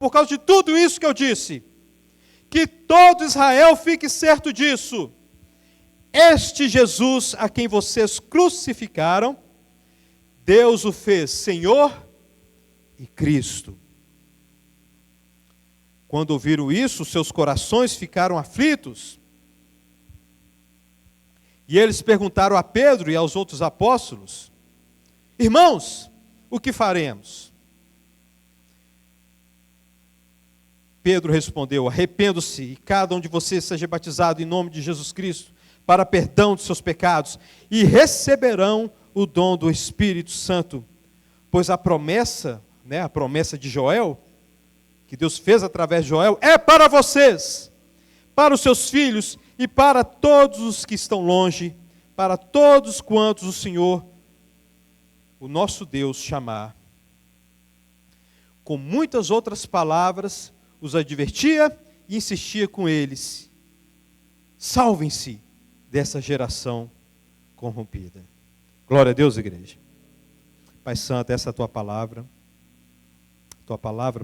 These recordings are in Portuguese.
por causa de tudo isso que eu disse, que todo Israel fique certo disso. Este Jesus a quem vocês crucificaram, Deus o fez Senhor e Cristo. Quando ouviram isso, seus corações ficaram aflitos. E eles perguntaram a Pedro e aos outros apóstolos: irmãos, o que faremos? Pedro respondeu: arrependam-se e cada um de vocês seja batizado em nome de Jesus Cristo para perdão de seus pecados e receberão o dom do Espírito Santo. Pois a promessa de Joel, que Deus fez através de Joel, é para vocês, para os seus filhos e para todos os que estão longe, para todos quantos o Senhor, o nosso Deus, chamar. Com muitas outras palavras, os advertia e insistia com eles: salvem-se dessa geração corrompida. Glória a Deus, igreja. Pai Santo, essa é a tua palavra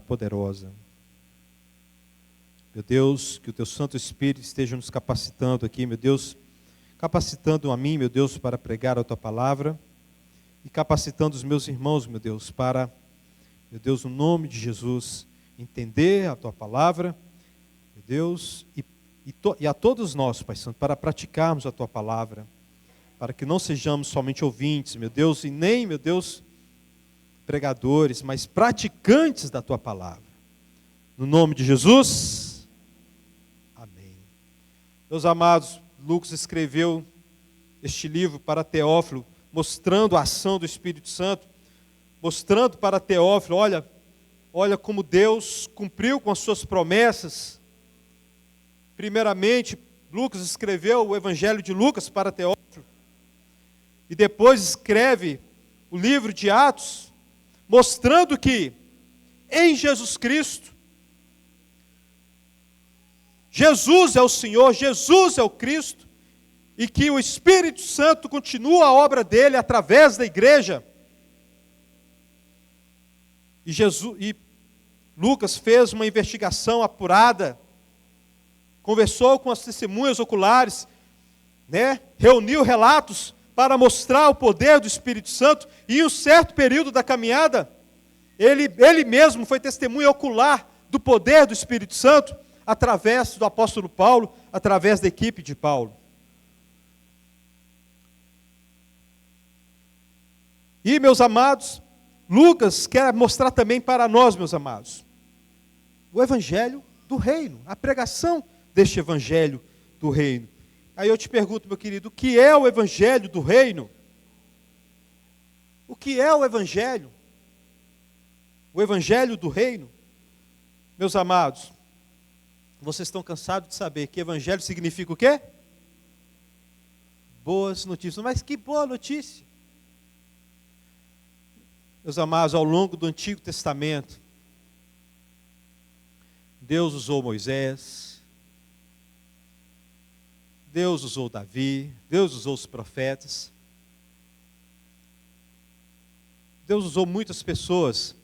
poderosa. Meu Deus, que o teu Santo Espírito esteja nos capacitando aqui, meu Deus, capacitando a mim, meu Deus, para pregar a tua palavra, e capacitando os meus irmãos, meu Deus, para, meu Deus, no nome de Jesus, entender a tua palavra, meu Deus, e a todos nós, Pai Santo, para praticarmos a tua palavra, para que não sejamos somente ouvintes, meu Deus, e nem, meu Deus, pregadores, mas praticantes da tua palavra. No nome de Jesus, amém. Meus amados, Lucas escreveu este livro para Teófilo, mostrando a ação do Espírito Santo, mostrando para Teófilo, olha como Deus cumpriu com as suas promessas. Primeiramente, Lucas escreveu o Evangelho de Lucas para Teófilo, e depois escreve o livro de Atos, mostrando que em Jesus Cristo, Jesus é o Senhor, Jesus é o Cristo, e que o Espírito Santo continua a obra dele através da igreja. E Lucas fez uma investigação apurada, conversou com as testemunhas oculares, reuniu relatos para mostrar o poder do Espírito Santo, e em um certo período da caminhada, ele mesmo foi testemunha ocular do poder do Espírito Santo, através do apóstolo Paulo, através da equipe de Paulo. E, meus amados, Lucas quer mostrar também para nós, meus amados, o Evangelho do Reino, a pregação deste Evangelho do Reino. Aí eu te pergunto, meu querido, o que é o Evangelho do Reino? O que é o Evangelho? O Evangelho do Reino? Meus amados, vocês estão cansados de saber que Evangelho significa o quê? Boas notícias. Mas que boa notícia! Meus amados, ao longo do Antigo Testamento, Deus usou Moisés, Deus usou Davi, Deus usou os profetas, Deus usou muitas pessoas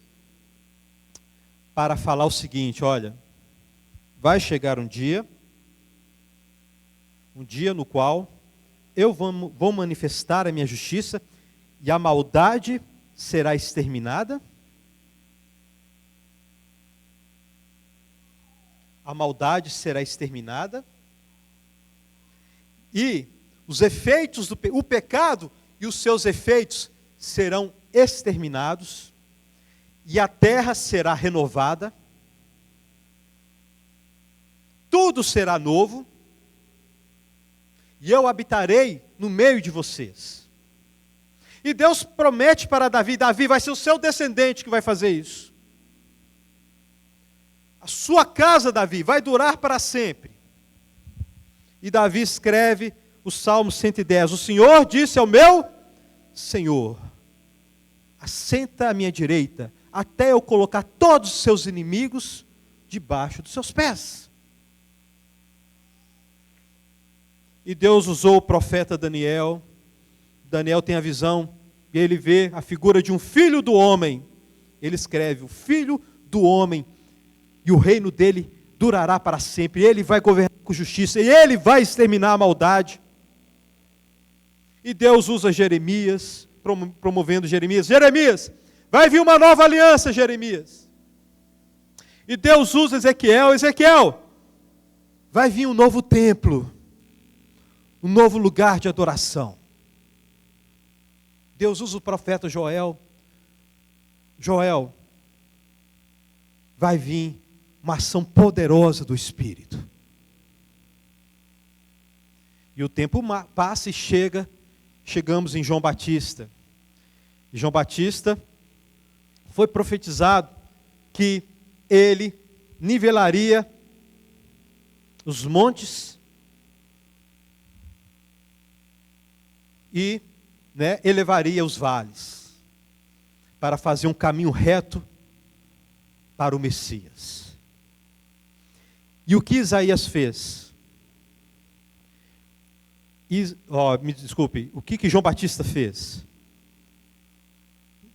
para falar o seguinte: olha, vai chegar um dia no qual eu vou manifestar a minha justiça e a maldade será exterminada. A maldade será exterminada. E os efeitos o pecado e os seus efeitos serão exterminados. E a terra será renovada. Tudo será novo. E eu habitarei no meio de vocês. E Deus promete para Davi: Davi, vai ser o seu descendente que vai fazer isso. A sua casa, Davi, vai durar para sempre. E Davi escreve o Salmo 110. O Senhor disse ao meu Senhor: assenta à minha direita, até eu colocar todos os seus inimigos debaixo dos seus pés. E Deus usou o profeta Daniel. Daniel tem a visão, e ele vê a figura de um filho do homem. Ele escreve: o filho do homem e o reino dele durará para sempre. Ele vai governar com justiça, e ele vai exterminar a maldade. E Deus usa Jeremias, promovendo Jeremias. Jeremias, vai vir uma nova aliança, Jeremias. E Deus usa Ezequiel. Ezequiel, vai vir um novo templo, um novo lugar de adoração. Deus usa o profeta Joel. Joel, vai vir uma ação poderosa do Espírito. E o tempo passa e chegamos em João Batista. E João Batista foi profetizado que ele nivelaria os montes e elevaria os vales, para fazer um caminho reto para o Messias. E o que Isaías fez? Me desculpe, o que João Batista fez?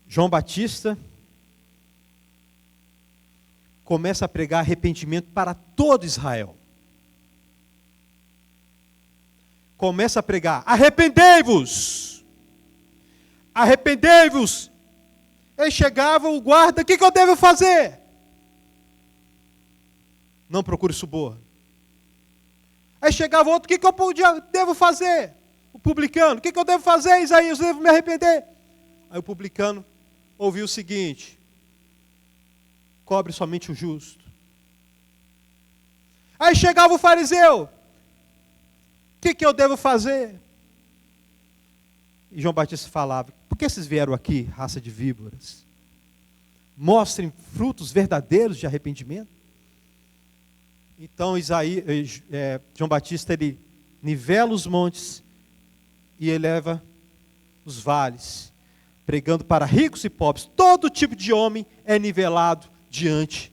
João Batista começa a pregar arrependimento para todo Israel. Começa a pregar: arrependei-vos! Arrependei-vos! Aí chegava o guarda: o que eu devo fazer? Não procure suborno. Aí chegava outro: o que eu devo fazer? O publicano: o que eu devo fazer, Isaías? Eu devo me arrepender. Aí o publicano ouviu o seguinte: cobre somente o justo. Aí chegava o fariseu: o que eu devo fazer? E João Batista falava: por que vocês vieram aqui, raça de víboras? Mostrem frutos verdadeiros de arrependimento. Então João Batista, ele nivela os montes e eleva os vales, pregando para ricos e pobres. Todo tipo de homem é nivelado diante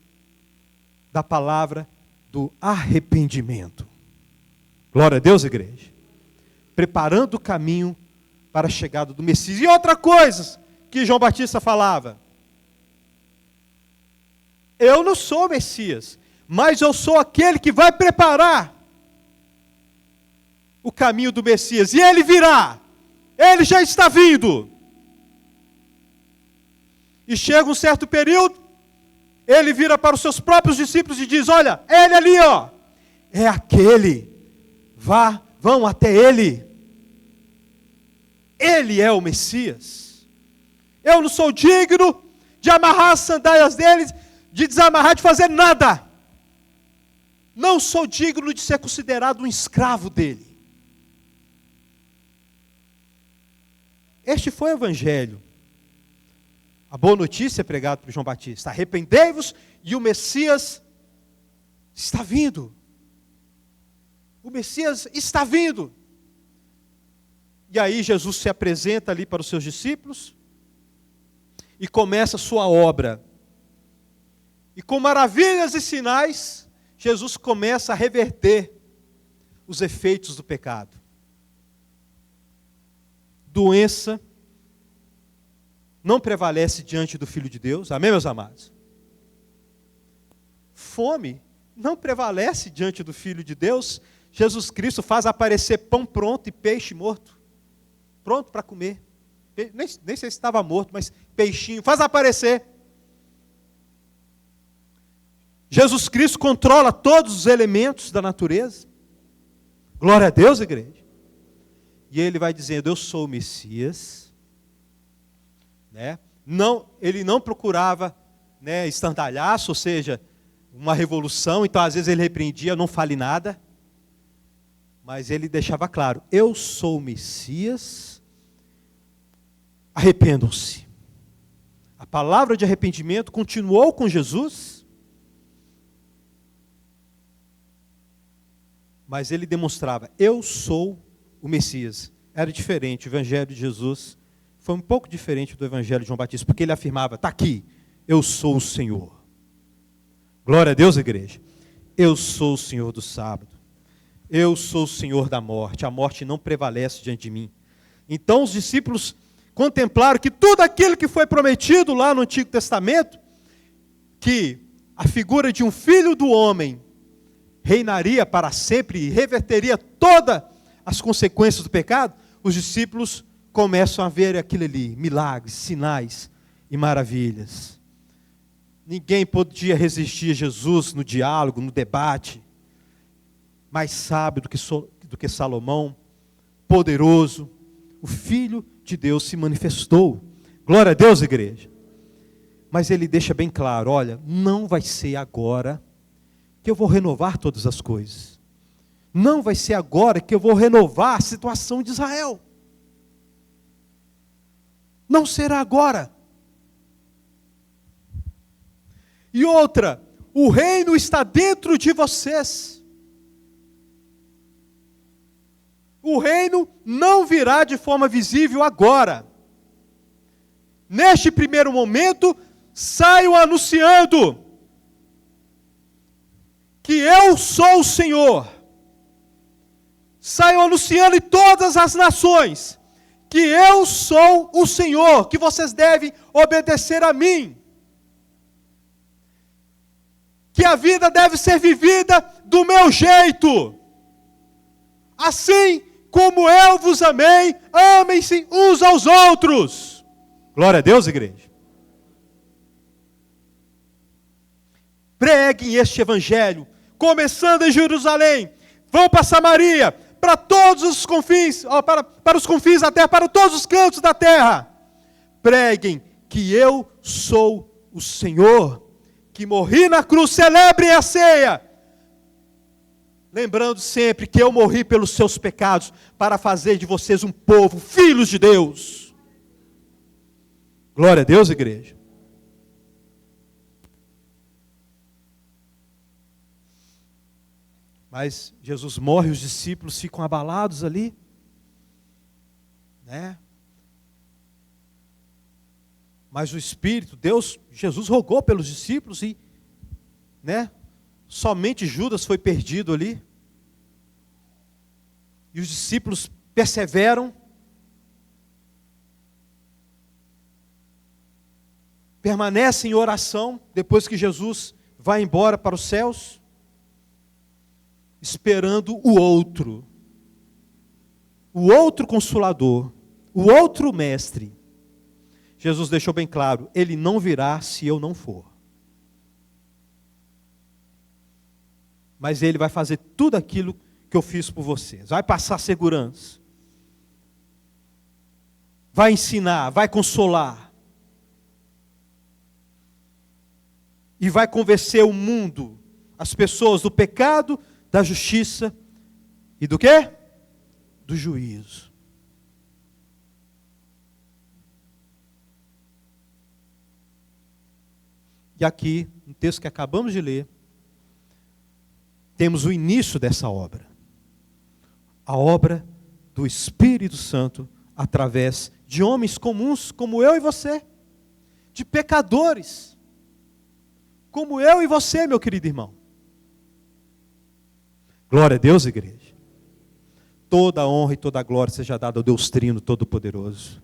da palavra do arrependimento. Glória a Deus, igreja. Preparando o caminho para a chegada do Messias. E outra coisa que João Batista falava: eu não sou o Messias, mas eu sou aquele que vai preparar o caminho do Messias. E ele virá. Ele já está vindo. E chega um certo período, ele vira para os seus próprios discípulos e diz: olha, ele ali, ó, é aquele. Vão até ele. Ele é o Messias. Eu não sou digno de amarrar as sandálias dele, de desamarrar, de fazer nada. Não sou digno de ser considerado um escravo dele. Este foi o evangelho. A boa notícia é pregada por João Batista: arrependei-vos e o Messias está vindo. O Messias está vindo. E aí Jesus se apresenta ali para os seus discípulos e começa a sua obra. E com maravilhas e sinais, Jesus começa a reverter os efeitos do pecado. Doença não prevalece diante do Filho de Deus. Amém, meus amados? Fome não prevalece diante do Filho de Deus. Jesus Cristo faz aparecer pão pronto e peixe morto. Pronto para comer. Nem sei se estava morto, mas peixinho. Faz aparecer. Jesus Cristo controla todos os elementos da natureza. Glória a Deus, igreja. E ele vai dizendo: eu sou o Messias. Ele não procurava estandalhaço, ou seja, uma revolução. Então às vezes ele repreendia: não fale nada. Mas ele deixava claro: eu sou o Messias, arrependam-se. A palavra de arrependimento continuou com Jesus, mas ele demonstrava: eu sou o Messias. Era diferente. O evangelho de Jesus foi um pouco diferente do evangelho de João Batista, porque ele afirmava: está aqui, eu sou o Senhor. Glória a Deus, igreja. Eu sou o Senhor do sábado. Eu sou o Senhor da morte. A morte não prevalece diante de mim. Então os discípulos contemplaram que tudo aquilo que foi prometido lá no Antigo Testamento, que a figura de um filho do homem reinaria para sempre e reverteria todas as consequências do pecado, os discípulos começam a ver aquilo ali, milagres, sinais e maravilhas. Ninguém podia resistir a Jesus no diálogo, no debate. Mais sábio do que Salomão, poderoso, o Filho de Deus se manifestou. Glória a Deus, igreja. Mas ele deixa bem claro, olha, não vai ser agora que eu vou renovar todas as coisas. Não vai ser agora que eu vou renovar a situação de Israel. Não será agora. E outra, o reino está dentro de vocês. O reino não virá de forma visível agora. Neste primeiro momento, saio anunciando que eu sou o Senhor. Saio anunciando em todas as nações que eu sou o Senhor, que vocês devem obedecer a mim. Que a vida deve ser vivida do meu jeito. Assim como eu vos amei, amem-se uns aos outros. Glória a Deus, igreja. Preguem este evangelho, começando em Jerusalém, vão para Samaria, para todos os confins, para os confins da terra, para todos os cantos da terra. Preguem que eu sou o Senhor, que morri na cruz, celebrem a ceia. Lembrando sempre que eu morri pelos seus pecados, para fazer de vocês um povo, filhos de Deus. Glória a Deus, igreja. Mas Jesus morre, os discípulos ficam abalados ali, né? Mas o Espírito, Deus, Jesus rogou pelos discípulos e, né? Somente Judas foi perdido ali. E os discípulos perseveram. Permanecem em oração depois que Jesus vai embora para os céus. Esperando o outro Consolador, o outro Mestre. Jesus deixou bem claro, ele não virá se eu não for. Mas ele vai fazer tudo aquilo que eu fiz por vocês. Vai passar segurança. Vai ensinar, vai consolar. E vai convencer o mundo, as pessoas do pecado, da justiça e do quê? Do juízo. E aqui, no texto que acabamos de ler, temos o início dessa obra. A obra do Espírito Santo através de homens comuns como eu e você, de pecadores, como eu e você, meu querido irmão. Glória a Deus, igreja. Toda a honra e toda a glória seja dada ao Deus Trino Todo-Poderoso.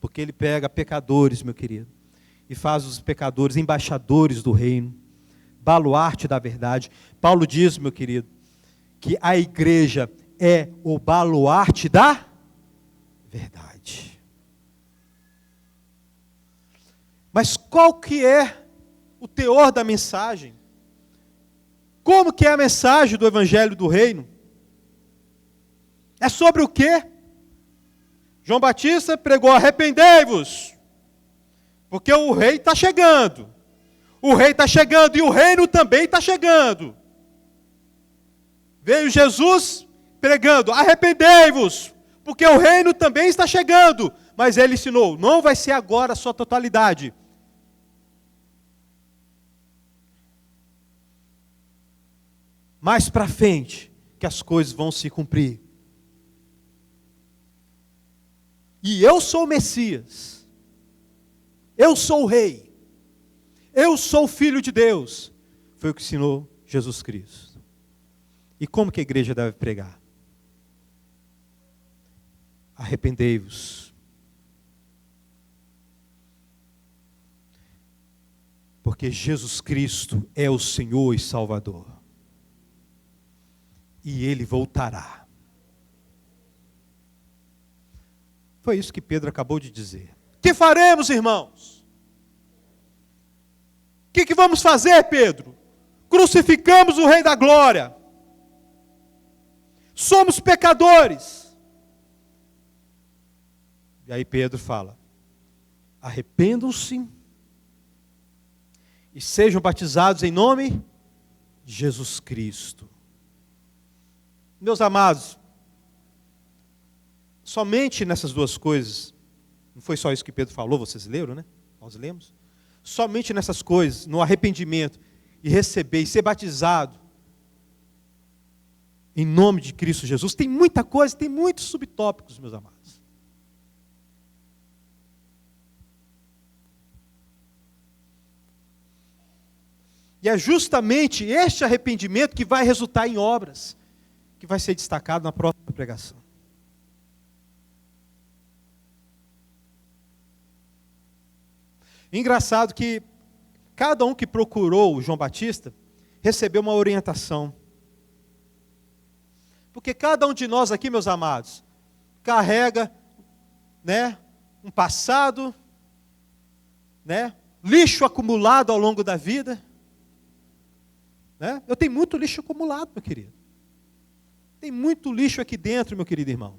Porque Ele pega pecadores, meu querido, e faz os pecadores embaixadores do reino, baluarte da verdade. Paulo diz, meu querido, que a igreja é o baluarte da verdade. Mas qual que é o teor da mensagem? Como que é a mensagem do Evangelho do Reino? É sobre o quê? João Batista pregou, arrependei-vos, porque o rei está chegando. O rei está chegando e o reino também está chegando. Veio Jesus pregando, arrependei-vos, porque o reino também está chegando. Mas ele ensinou, não vai ser agora a sua totalidade. Mais para frente, que as coisas vão se cumprir. E eu sou o Messias. Eu sou o Rei. Eu sou o Filho de Deus. Foi o que ensinou Jesus Cristo. E como que a igreja deve pregar? Arrependei-vos. Porque Jesus Cristo é o Senhor e Salvador. E Ele voltará. Foi isso que Pedro acabou de dizer. O que faremos, irmãos? O que vamos fazer, Pedro? Crucificamos o Rei da Glória. Somos pecadores. E aí Pedro fala: arrependam-se e sejam batizados em nome de Jesus Cristo. Meus amados, somente nessas duas coisas, não foi só isso que Pedro falou, vocês leram, né? Nós lemos. Somente nessas coisas, no arrependimento, e receber, e ser batizado, em nome de Cristo Jesus, tem muita coisa, tem muitos subtópicos, meus amados. E é justamente este arrependimento que vai resultar em obras, que vai ser destacado na próxima pregação. Engraçado que cada um que procurou o João Batista recebeu uma orientação. Porque cada um de nós aqui, meus amados, carrega, né, um passado, né, lixo acumulado ao longo da vida. Né? Eu tenho muito lixo acumulado, meu querido. Tem muito lixo aqui dentro, meu querido irmão.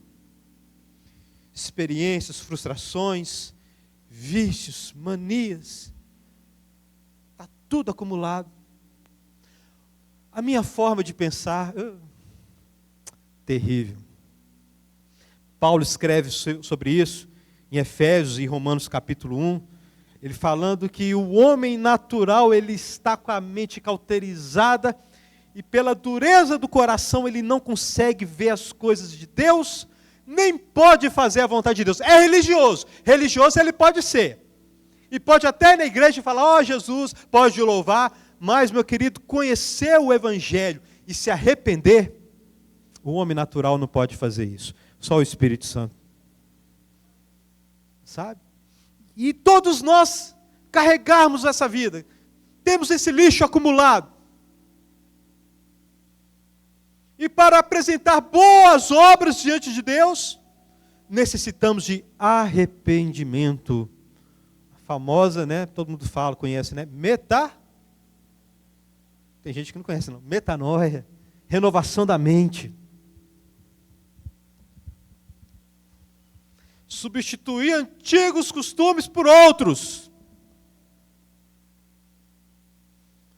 Experiências, frustrações, vícios, manias. Está tudo acumulado. A minha forma de pensar, terrível. Paulo escreve sobre isso em Efésios e Romanos capítulo 1. Ele falando que o homem natural, ele está com a mente cauterizada e pela dureza do coração ele não consegue ver as coisas de Deus, nem pode fazer a vontade de Deus. É religioso. Religioso ele pode ser. E pode até ir na igreja falar: ó Jesus, pode louvar. Mas, meu querido, conhecer o Evangelho e se arrepender, o homem natural não pode fazer isso. Só o Espírito Santo. Sabe? E todos nós carregarmos essa vida. Temos esse lixo acumulado. E para apresentar boas obras diante de Deus, necessitamos de arrependimento. A famosa, né? Todo mundo fala, conhece, né? Tem gente que não conhece, não. Metanoia. Renovação da mente. Substituir antigos costumes por outros.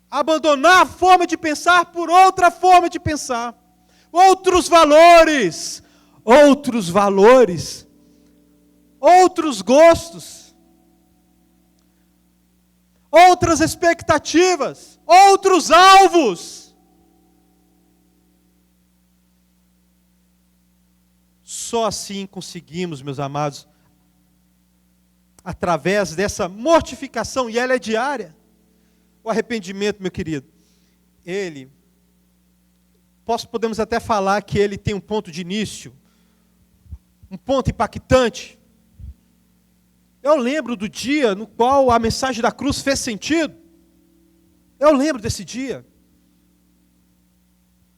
Abandonar a forma de pensar por outra forma de pensar. Outros valores. Outros gostos. Outras expectativas. Outros alvos. Só assim conseguimos, meus amados, através dessa mortificação, e ela é diária. O arrependimento, meu querido, podemos até falar que ele tem um ponto de início, um ponto impactante. Eu lembro do dia no qual a mensagem da cruz fez sentido. Eu lembro desse dia.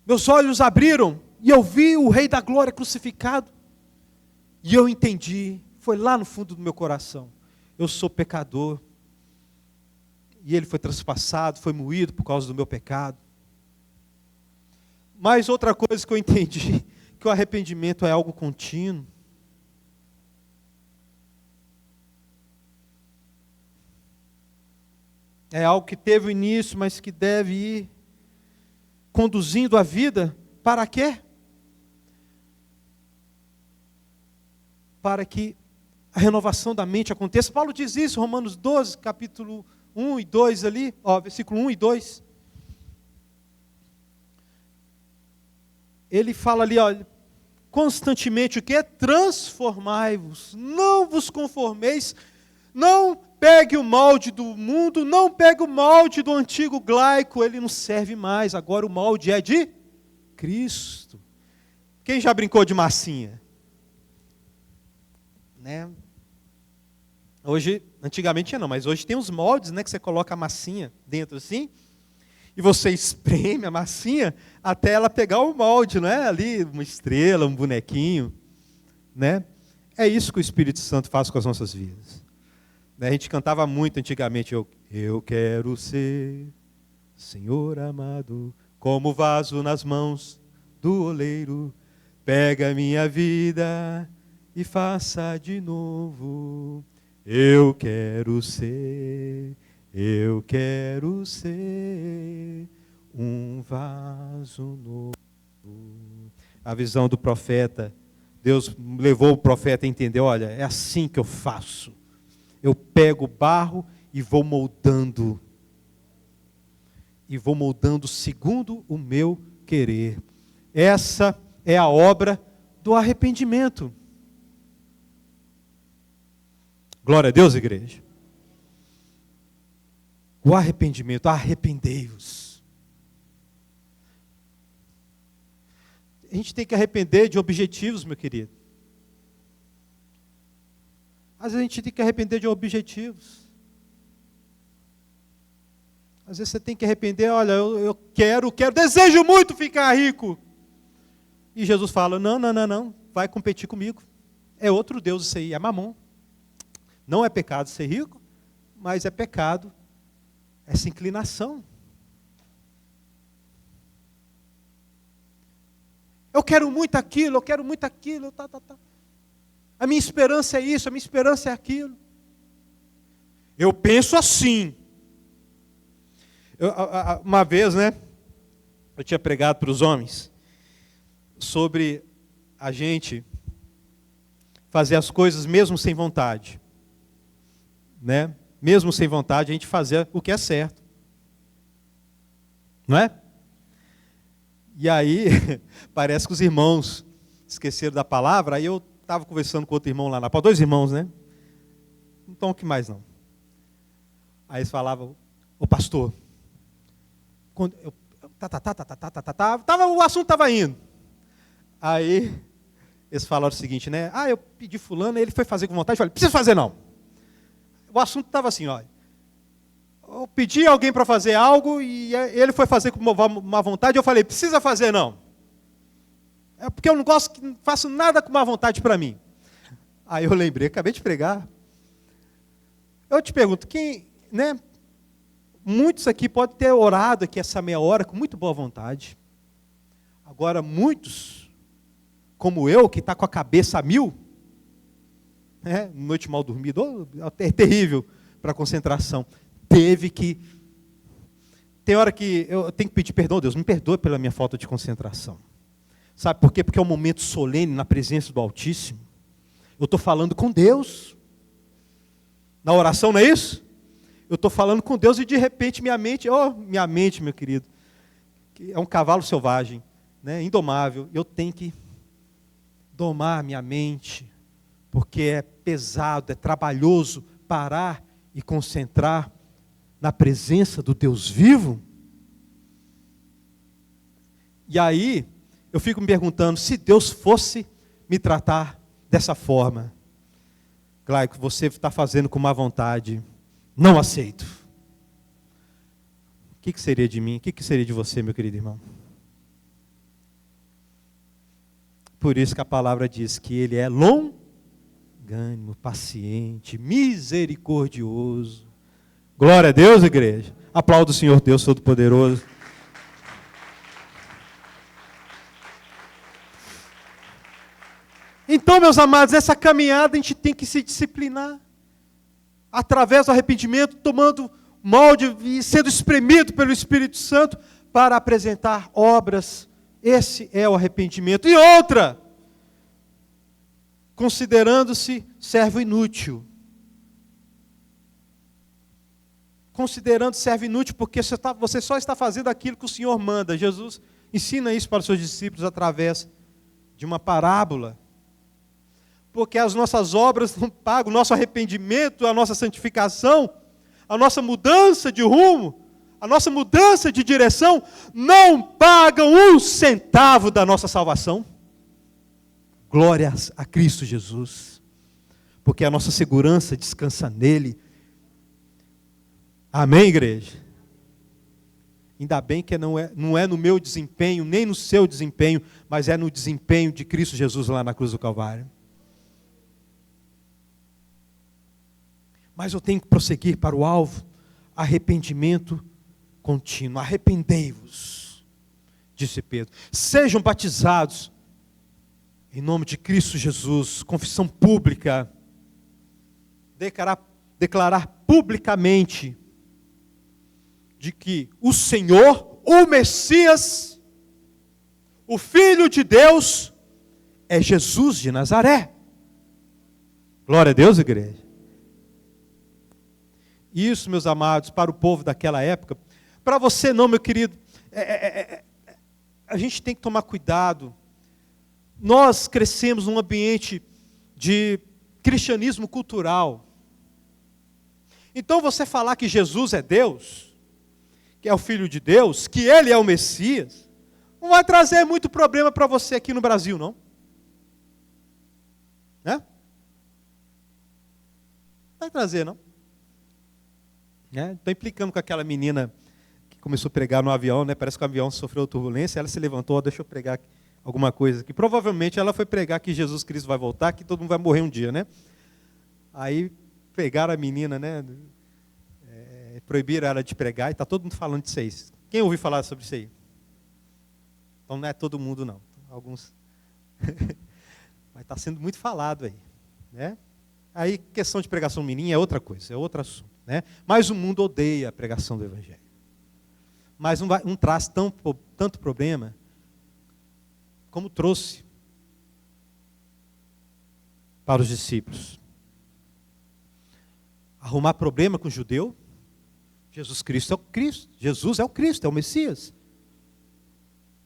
Meus olhos abriram e eu vi o Rei da Glória crucificado. E eu entendi, foi lá no fundo do meu coração. Eu sou pecador. E ele foi transpassado, foi moído por causa do meu pecado. Mas outra coisa que eu entendi, que o arrependimento é algo contínuo. É algo que teve o início, mas que deve ir conduzindo a vida. Para quê? Para que a renovação da mente aconteça. Paulo diz isso, Romanos 12, capítulo 1 e 2 ali, versículo 1 e 2. Ele fala ali, constantemente o que? Transformai-vos, não vos conformeis, não pegue o molde do mundo, não pegue o molde do antigo glaico, ele não serve mais, agora o molde é de Cristo. Quem já brincou de massinha? Né? Hoje, antigamente não, mas hoje tem os moldes, né, que você coloca a massinha dentro assim, e você espreme a massinha até ela pegar o molde, não é? Ali uma estrela, um bonequinho, né? É isso que o Espírito Santo faz com as nossas vidas. A gente cantava muito antigamente, eu quero ser, Senhor amado, como vaso nas mãos do oleiro, pega minha vida e faça de novo. Eu quero ser um vaso novo. A visão do profeta, Deus levou o profeta a entender, olha, é assim que eu faço. Eu pego o barro e vou moldando. E vou moldando segundo o meu querer. Essa é a obra do arrependimento. Glória a Deus, igreja. O arrependimento, arrependei-vos. A gente tem que arrepender de objetivos, meu querido. Às vezes a gente tem que arrepender de objetivos. Às vezes você tem que arrepender, olha, eu quero, desejo muito ficar rico. E Jesus fala, não, vai competir comigo. É outro Deus isso aí, é Mamon. Não é pecado ser rico, mas é pecado essa inclinação. Eu quero muito aquilo, tá. A minha esperança é isso, a minha esperança é aquilo. Eu penso assim. Uma vez, né, eu tinha pregado para os homens sobre a gente fazer as coisas mesmo sem vontade. Né? Mesmo sem vontade, a gente fazer o que é certo. Não é? E aí, parece que os irmãos esqueceram da palavra, aí eu estava conversando com outro irmão lá na porta, 2 irmãos, né? Não estão aqui mais, não. Aí eles falavam, ô pastor, quando eu, o assunto estava indo. Aí, eles falaram o seguinte, né? Eu pedi fulano, ele foi fazer com vontade, eu falei, precisa fazer não. O assunto estava assim, olha, eu pedi alguém para fazer algo e ele foi fazer com má vontade, eu falei, precisa fazer não. É porque eu não gosto, não faço nada com má vontade para mim. Aí eu lembrei, acabei de pregar. Eu te pergunto, quem, né? Muitos aqui podem ter orado aqui essa meia hora com muito boa vontade. Agora muitos, como eu, que está com a cabeça a 1000, noite mal dormida, é terrível para a concentração. Tem hora que eu tenho que pedir perdão, Deus, me perdoe pela minha falta de concentração. Sabe por quê? Porque é um momento solene na presença do Altíssimo. Eu estou falando com Deus. Na oração, não é isso? Eu estou falando com Deus e de repente minha mente, meu querido, que é um cavalo selvagem, né, indomável. Eu tenho que domar minha mente, porque é pesado, é trabalhoso parar e concentrar na presença do Deus vivo. E aí, eu fico me perguntando, se Deus fosse me tratar dessa forma, claro que você está fazendo com má vontade, não aceito. O que seria de mim? O que seria de você, meu querido irmão? Por isso que a palavra diz que Ele é longânimo, paciente, misericordioso. Glória a Deus, igreja. Aplauda o Senhor Deus Todo-Poderoso. Então, meus amados, essa caminhada a gente tem que se disciplinar. Através do arrependimento, tomando molde e sendo espremido pelo Espírito Santo para apresentar obras. Esse é o arrependimento. E outra, considerando-se servo inútil. Considerando servo inútil porque você só está fazendo aquilo que o Senhor manda. Jesus ensina isso para os seus discípulos através de uma parábola. Porque as nossas obras não pagam, o nosso arrependimento, a nossa santificação, a nossa mudança de rumo, a nossa mudança de direção, não pagam 1 centavo da nossa salvação. Glórias a Cristo Jesus. porque a nossa segurança descansa nele. Amém, igreja? Ainda bem que não é no meu desempenho, nem no seu desempenho, mas é no desempenho de Cristo Jesus lá na cruz do Calvário. Mas eu tenho que prosseguir para o alvo, arrependimento contínuo. Arrependei-vos, disse Pedro. Sejam batizados em nome de Cristo Jesus, confissão pública, declarar publicamente de que o Senhor, o Messias, o Filho de Deus, é Jesus de Nazaré. Glória a Deus, igreja. Isso, meus amados, para o povo daquela época. Para você não, meu querido, a gente tem que tomar cuidado. Nós crescemos num ambiente de cristianismo cultural. Então você falar que Jesus é Deus, que é o Filho de Deus, que Ele é o Messias, não vai trazer muito problema para você aqui no Brasil, não. Né? Não vai trazer, não. Estou implicando com aquela menina que começou a pregar no avião, né? Parece que o avião sofreu turbulência, ela se levantou, deixa eu pregar alguma coisa aqui. Provavelmente ela foi pregar que Jesus Cristo vai voltar, que todo mundo vai morrer um dia, né? Aí pegaram a menina, né? Proibiram ela de pregar e está todo mundo falando disso aí. Quem ouviu falar sobre isso aí? Então não é todo mundo, não. Alguns. Mas está sendo muito falado aí, né? Aí questão de pregação mirim é outra coisa, é outro assunto, né? Mas o mundo odeia a pregação do Evangelho. Mas não traz tanto problema como trouxe para os discípulos. Arrumar problema com o judeu. Jesus Cristo é o Cristo. Jesus é o Cristo, é o Messias.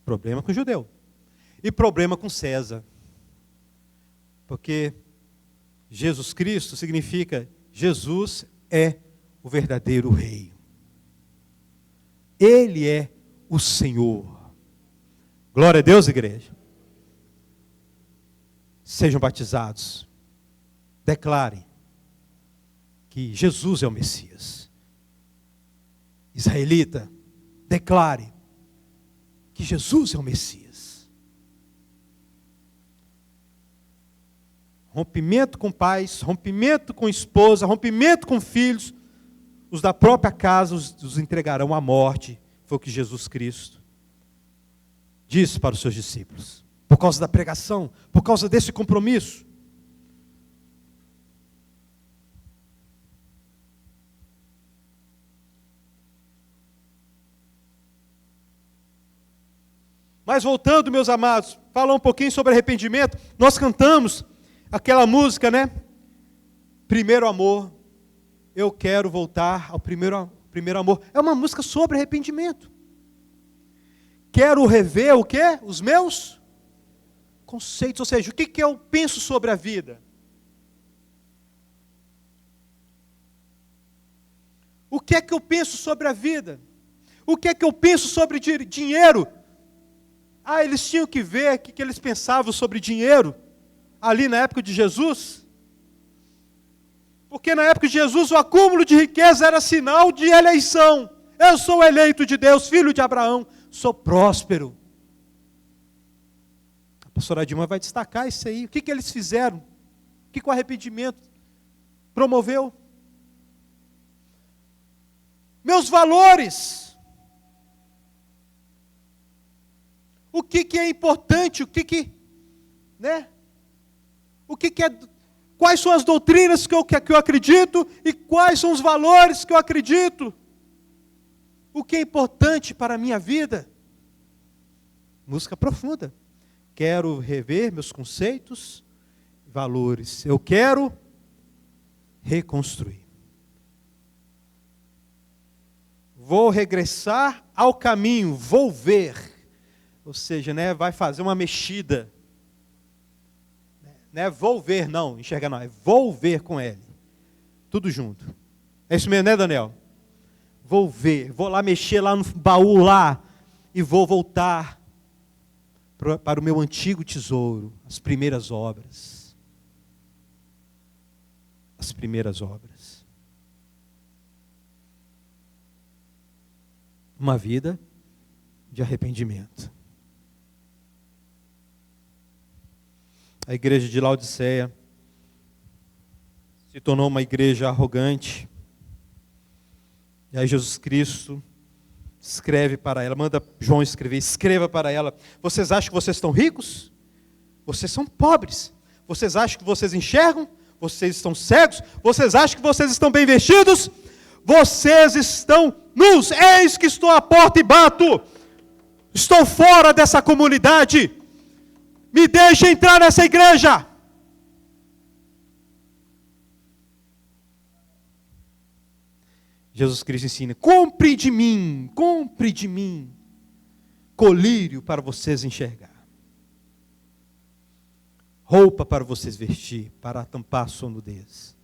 Problema com o judeu. E problema com César. Porque Jesus Cristo significa Jesus é o verdadeiro rei. Ele é o Senhor. Glória a Deus, igreja. Sejam batizados. Declarem que Jesus é o Messias. Israelita, declare que Jesus é o Messias. Rompimento com pais, rompimento com esposa, rompimento com filhos, os da própria casa os entregarão à morte. Foi o que Jesus Cristo disse para os seus discípulos. Por causa da pregação, por causa desse compromisso. Mas voltando, meus amados, falar um pouquinho sobre arrependimento. Nós cantamos aquela música, né? Primeiro amor. Eu quero voltar ao primeiro amor. É uma música sobre arrependimento. Quero rever o quê? Os meus conceitos. Ou seja, o que eu penso sobre a vida? O que é que eu penso sobre a vida? O que é que eu penso sobre dinheiro? Eles tinham que ver o que eles pensavam sobre dinheiro, ali na época de Jesus. Porque na época de Jesus o acúmulo de riqueza era sinal de eleição. Eu sou eleito de Deus, filho de Abraão, sou próspero. A pastora Dilma vai destacar isso aí. O que eles fizeram? O que o arrependimento promoveu? Meus valores. O que é importante, né? Quais são as doutrinas que eu acredito e quais são os valores que eu acredito? O que é importante para a minha vida? Música profunda. Quero rever meus conceitos, valores. Eu quero reconstruir. Vou regressar ao caminho, vou ver. Ou seja, né, vai fazer uma mexida. Né, vou ver, não, enxergar não, vou ver com ele. Tudo junto. É isso mesmo, né, Daniel? Vou ver, vou lá mexer lá no baú lá e vou voltar para o meu antigo tesouro, as primeiras obras. as primeiras obras. Uma vida de arrependimento. A igreja de Laodiceia se tornou uma igreja arrogante. E aí Jesus Cristo escreve para ela, manda João escrever, escreva para ela: vocês acham que vocês estão ricos? Vocês são pobres. Vocês acham que vocês enxergam? Vocês estão cegos? Vocês acham que vocês estão bem vestidos? Vocês estão nus. Eis que estou à porta e bato. Estou fora dessa comunidade. Me deixe entrar nessa igreja. Jesus Cristo ensina: compre de mim, colírio para vocês enxergar, roupa para vocês vestir, para tampar a sua nudez,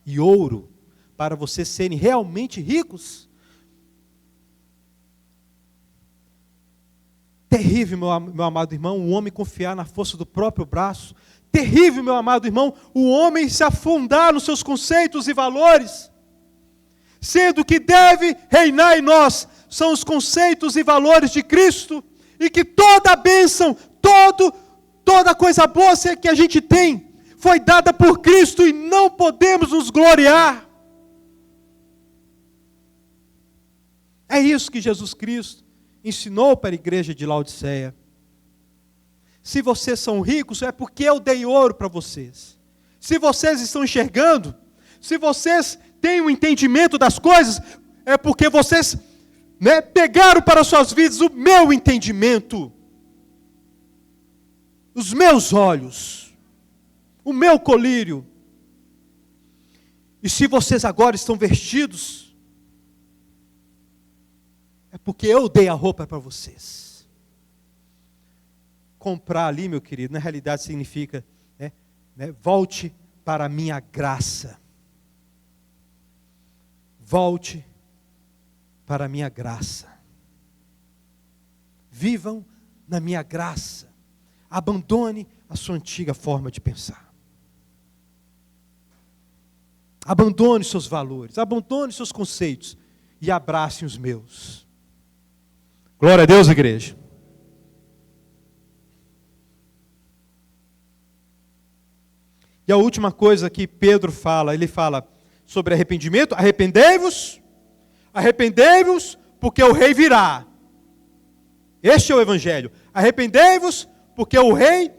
e ouro para vocês serem realmente ricos. Terrível, meu amado irmão, o homem confiar na força do próprio braço. Terrível, meu amado irmão, o homem se afundar nos seus conceitos e valores, sendo que deve reinar em nós são os conceitos e valores de Cristo, e que toda a bênção, toda coisa boa que a gente tem, foi dada por Cristo, e não podemos nos gloriar. É isso que Jesus Cristo ensinou para a igreja de Laodiceia. Se vocês são ricos, é porque eu dei ouro para vocês. Se vocês estão enxergando, se vocês têm um entendimento das coisas, é porque vocês, pegaram para suas vidas o meu entendimento, os meus olhos, o meu colírio. E se vocês agora estão vestidos, é porque eu dei a roupa para vocês. Comprar ali, meu querido, na realidade significa, volte para a minha graça. Volte para a minha graça. Vivam na minha graça. Abandone a sua antiga forma de pensar. Abandone seus valores, abandone seus conceitos e abrace os meus. Glória a Deus, igreja. E a última coisa que Pedro fala, ele fala sobre arrependimento: arrependei-vos, porque o rei virá. Este é o evangelho. Arrependei-vos, porque o rei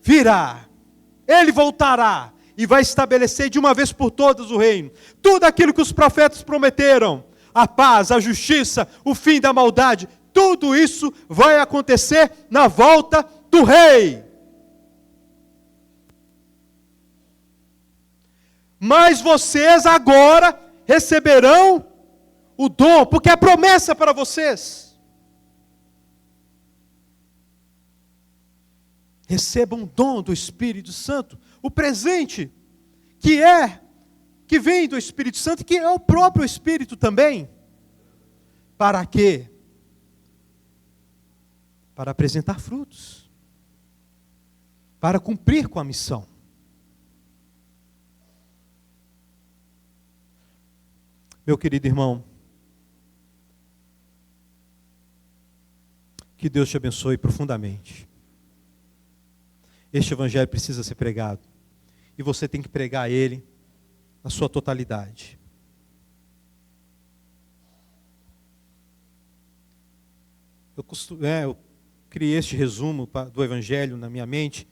virá. Ele voltará e vai estabelecer de uma vez por todas o reino. Tudo aquilo que os profetas prometeram, a paz, a justiça, o fim da maldade, tudo isso vai acontecer na volta do rei. Mas vocês agora receberão o dom, porque é promessa para vocês. Recebam o dom do Espírito Santo, o presente que vem do Espírito Santo, que é o próprio Espírito também. Para quê? Para apresentar frutos, para cumprir com a missão. Meu querido irmão, que Deus te abençoe profundamente. Este evangelho precisa ser pregado, e você tem que pregar ele na sua totalidade. Eu criei este resumo do evangelho na minha mente,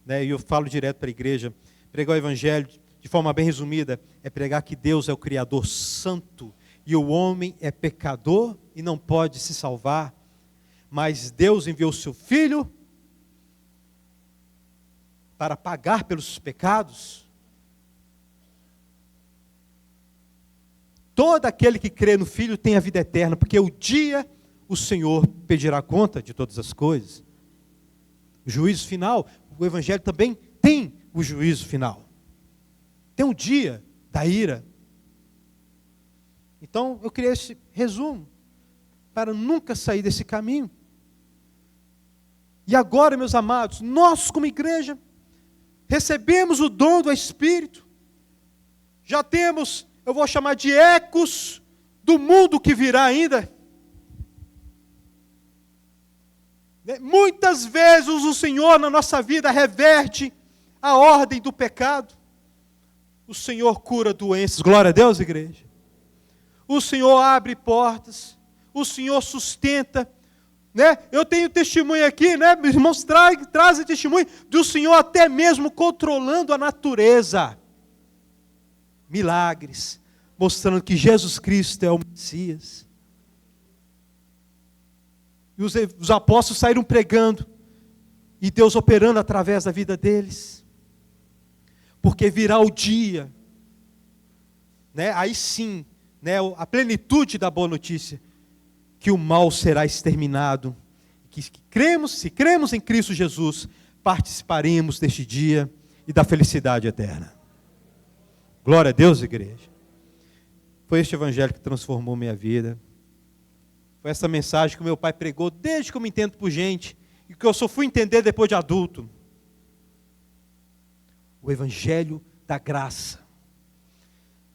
e eu falo direto para a igreja. Pregar o evangelho de forma bem resumida é pregar que Deus é o Criador santo e o homem é pecador e não pode se salvar, mas Deus enviou o seu Filho para pagar pelos pecados. Todo aquele que crê no Filho tem a vida eterna, porque o dia o Senhor pedirá conta de todas as coisas. O juízo final, o evangelho também tem o juízo final. Tem um dia da ira. Então, eu criei esse resumo para nunca sair desse caminho. E agora, meus amados, nós como igreja recebemos o dom do Espírito. Já temos, eu vou chamar de ecos do mundo que virá ainda. Muitas vezes o Senhor na nossa vida reverte a ordem do pecado. O Senhor cura doenças. Glória a Deus, igreja. O Senhor abre portas. O Senhor sustenta. Né? Eu tenho testemunho aqui, né? Meus irmãos trazem testemunho do Senhor até mesmo controlando a natureza. Milagres, mostrando que Jesus Cristo é o Messias. E os apóstolos saíram pregando, e Deus operando através da vida deles. Porque virá o dia, né? Aí sim, né? A plenitude da boa notícia, que o mal será exterminado, que se cremos em Cristo Jesus, participaremos deste dia e da felicidade eterna. Glória a Deus, igreja. Foi este evangelho que transformou minha vida. Foi essa mensagem que o meu pai pregou desde que eu me entendo por gente, e que eu só fui entender depois de adulto. O evangelho da graça.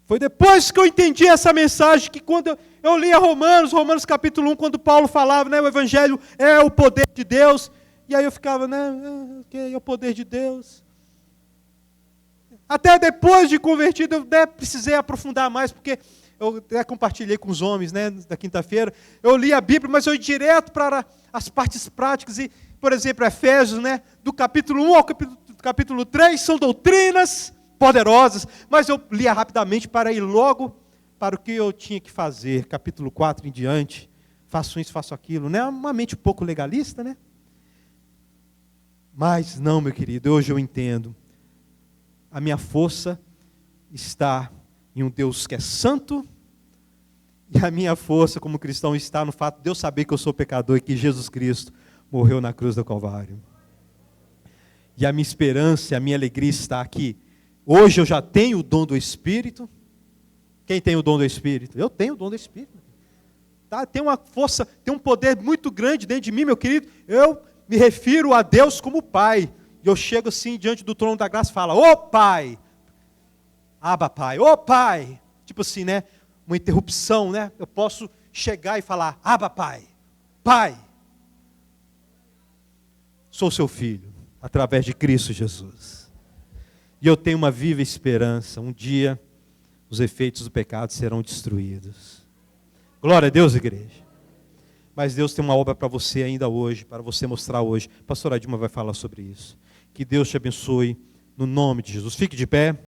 Foi depois que eu entendi essa mensagem, que quando eu lia Romanos capítulo 1, quando Paulo falava, né, o evangelho é o poder de Deus, e aí eu ficava, né, é o poder de Deus. Até depois de convertido, eu precisei aprofundar mais, porque eu até compartilhei com os homens, né, da quinta-feira, eu li a Bíblia, mas eu ia direto para as partes práticas, e, por exemplo, Efésios, né, do capítulo 1 ao capítulo 3, são doutrinas poderosas, mas eu lia rapidamente para ir logo para o que eu tinha que fazer, capítulo 4 em diante, faço isso, faço aquilo, né? Uma mente um pouco legalista, né? Mas não, meu querido, hoje eu entendo, a minha força está em um Deus que é santo, e a minha força como cristão está no fato de eu saber que eu sou pecador e que Jesus Cristo morreu na cruz do Calvário. E a minha esperança, a minha alegria está aqui. Hoje eu já tenho o dom do Espírito. Quem tem o dom do Espírito? Eu tenho o dom do Espírito. Tá? Tem uma força, tem um poder muito grande dentro de mim, meu querido. Eu me refiro a Deus como Pai. E eu chego assim diante do trono da graça e falo, ô Pai, Abba Pai, ô Pai. Tipo assim, né? Uma interrupção, né? Eu posso chegar e falar, Abba Pai, Pai. Sou seu filho, através de Cristo Jesus. E eu tenho uma viva esperança, um dia os efeitos do pecado serão destruídos. Glória a Deus, igreja. Mas Deus tem uma obra para você ainda hoje, para você mostrar hoje. A pastora Dilma vai falar sobre isso. Que Deus te abençoe, no nome de Jesus. Fique de pé.